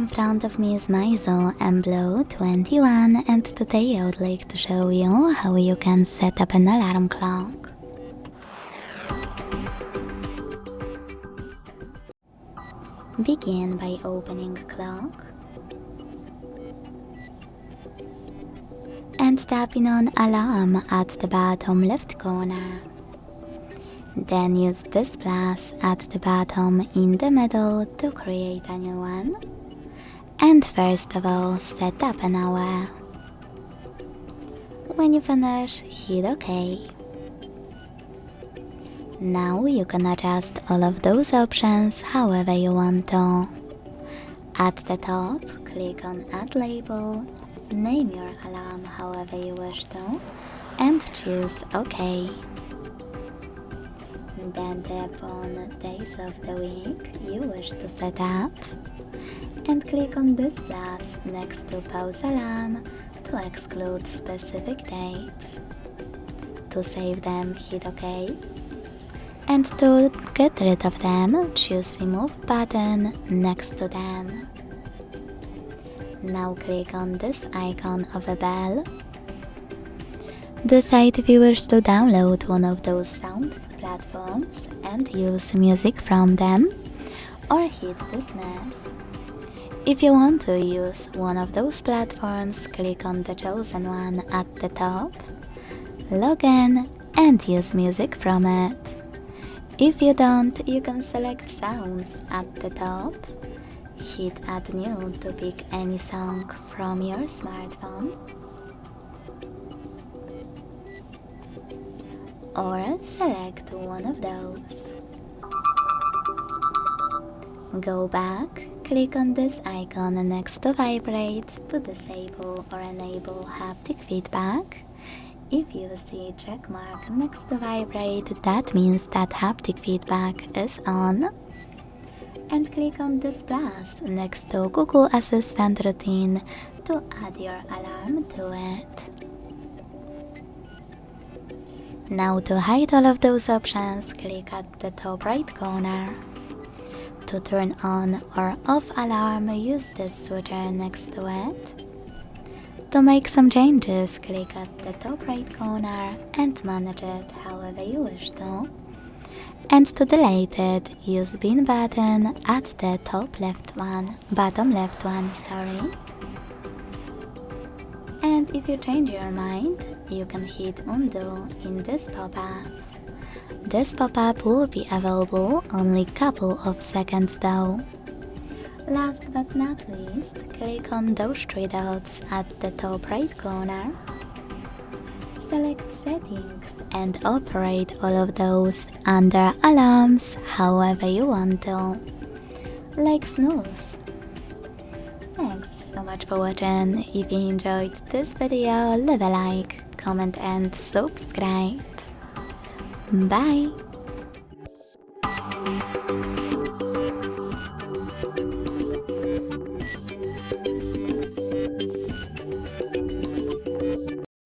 In front of me is MEIZU mBlu 21, and today I would like to show you how you can set up an alarm clock. Begin by opening clock and tapping on alarm at the bottom left corner. Then use this plus at the bottom in the middle to create a new one. And first of all, set up an hour. When you finish, hit OK. Now you can adjust all of those options however you want to. At the top, click on Add Label, name your alarm however you wish to, and choose OK. Then tap on days of the week you wish to set up, and click on this plus next to pause alarm to exclude specific dates. To save them, hit OK. And to get rid of them, choose remove button next to them. Now click on this icon of a bell. Decide if you wish to download one of those sound platforms and use music from them, or hit dismiss. If you want to use one of those platforms, click on the chosen one at the top, log in, and use music from it. If you don't, you can select sounds at the top, hit add new to pick any song from your smartphone, or select one of those. Go back, click on this icon next to vibrate to disable or enable haptic feedback. If you see checkmark next to vibrate, that means that haptic feedback is on. And click on this plus next to Google Assistant routine to add your alarm to it. Now to hide all of those options, click at the top right corner. To turn on or off alarm, use this switcher next to it. To make some changes, click at the top right corner and manage it however you wish to. And to delete it, use bin button at the bottom left one, sorry. And if you change your mind, you can hit undo in this pop-up. This pop-up will be available only couple of seconds though. Last but not least, click on those three dots at the top right corner. Select settings and operate all of those under alarms however you want to, like snooze. Thanks so much for watching. If you enjoyed this video, leave a like, comment and subscribe. Bye!